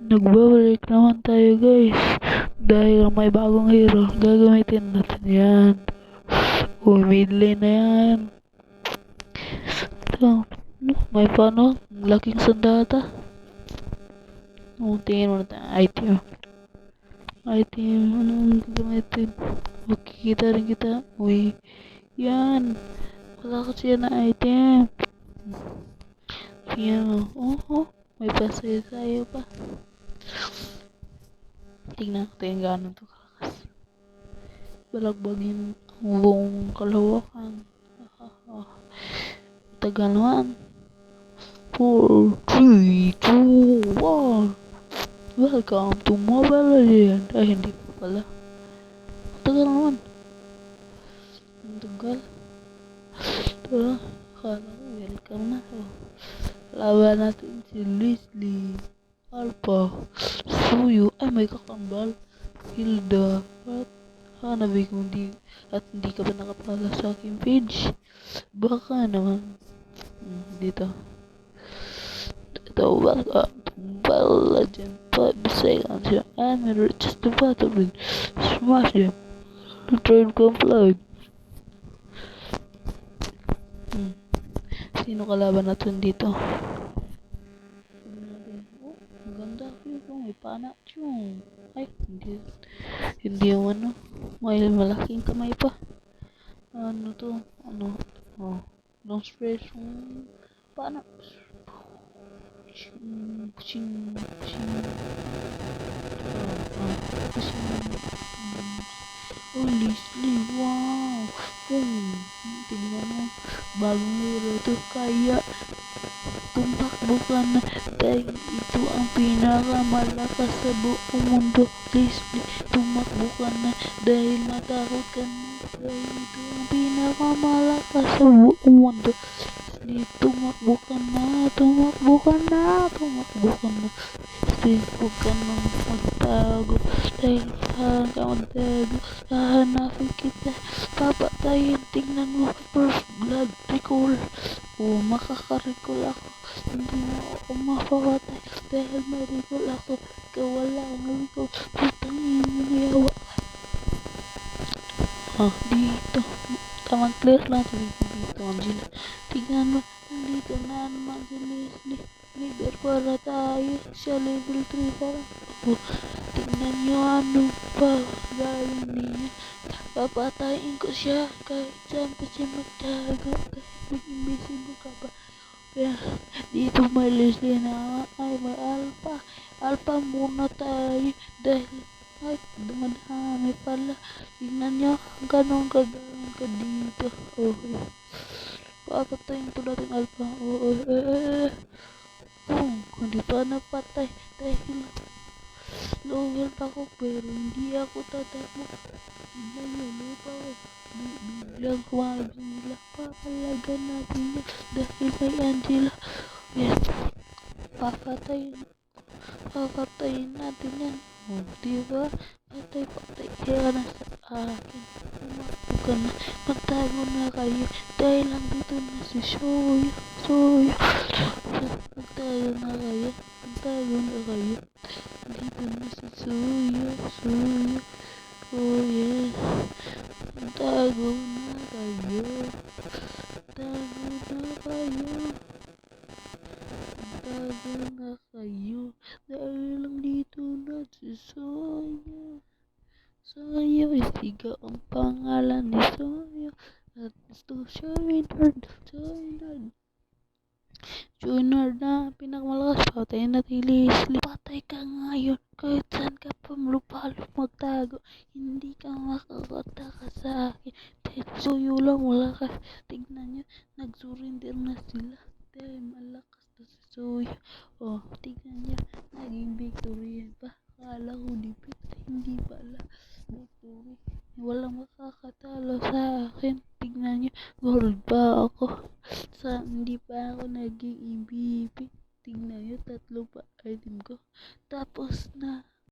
Nagbabalik naman tayo guys. Dahil may bagong hero, gagamitin natin yan. Uy, mid lane na yan. Ito, may paano? Laking sandata. Tingin mo na tayo. Item. Item, anong gagamitin? Makikita rin kita. Uy, yan. Wala kasi yan na item. Yan oh. May pasaya tayo pa. Tingnan natin gano'n to kalakas. Balagbagin ang buong kalawakan. Tagal naman. 4, 3, 2, 1. Welcome to Mobile Legends. Ay, hindi pa pala. Tagal naman. Ang tagal. Ito, akala ko welcome na. Laban natin si Leslie, Alpha, Suyo. Ay, may kakambal. Hilda. At hanabi kung hindi ka pa nakapala sa aking page. Baka naman. Dito. Welcome to Mobile Legends. 5 seconds. Your enemy reaches the battlefield. Smash them. Return complete. Sino kalaban natin dito? Oh, ang ganda ko. May pana yung. Ay, hindi yung ano. May malaking kamay pa. Ano to? Ano? Oh, long stretch yung pana. Ching. Oh, Leslie, wow. Tingnan mo. Bagong hero to. Kaya tumakbo ka na dahil ito ang pinakamalakas sa buong mundo. Leslie, tumakbo ka na dahil matakot ka na dahil ito ang pinakamalakas sa buong mundo. Leslie, tumakbo ka na. Leslie, huwag ka nang magtago dahil saan ka magtago. Hahanapin kita, papatayin. Tingnan mo, first blood recall. Makaka-recall ako. Hindi mo ako mapapatay dahil may recall ako. Ikaw wala akong recall. Putangin mo na yawa. Dito. Tamang clear lang. Dito, Angela. Tingnan mo, nandito na naman si Leslie. Leader para tayo. Siya level 3 para. Tingnan nyo anong galing niya. Papatayin ko siya kahit saan pa siya magtago. Kahit mag-invisible ka pa. Kaya dito may Leslie na ay may Alpha. Alpha muna tayo dahil ay dumadami pala. Tingnan nyo ganun kagaling ka dito. Papatayin ko natin Alpha. Hindi pa napatay dahil lower ako pero hindi ako tatakbo. Tignan nyo, lupa ko. Biglang Angela. Papalagan natin yan dahil may Angela. Yes. Papatayin natin yan. Diba? Patay. Kaya na sa akin. Tumakbo ka na. Magtago na kayo. Dahil lang dito na si Soyo. Magtago na kayo. Dito na si Soyo. Oh yes. Magtago na kayo. Dahil lang dito na si Soyo. Isigaw ang pangalan ni Soyo. At ito Joiner na pinakamalakas. Patayin natin Leslie. Patay ka ngayon. Kahit saan ka pa lupalo magtago. Hindi ka makakataka sa akin. Dahil Soyo lang malakas. Tignan nyo. Nag-surrender na sila. Dahil malakas na si Soyo. Tignan nyo. Naging victory pa. Kala ko defeat. Hindi pala. Victory. Walang makakatalo sa akin. Tignan nyo. Gold pa ako. Hindi pa ako naging MVP. Tingnan nyo, 3 pa item ko. Tapos na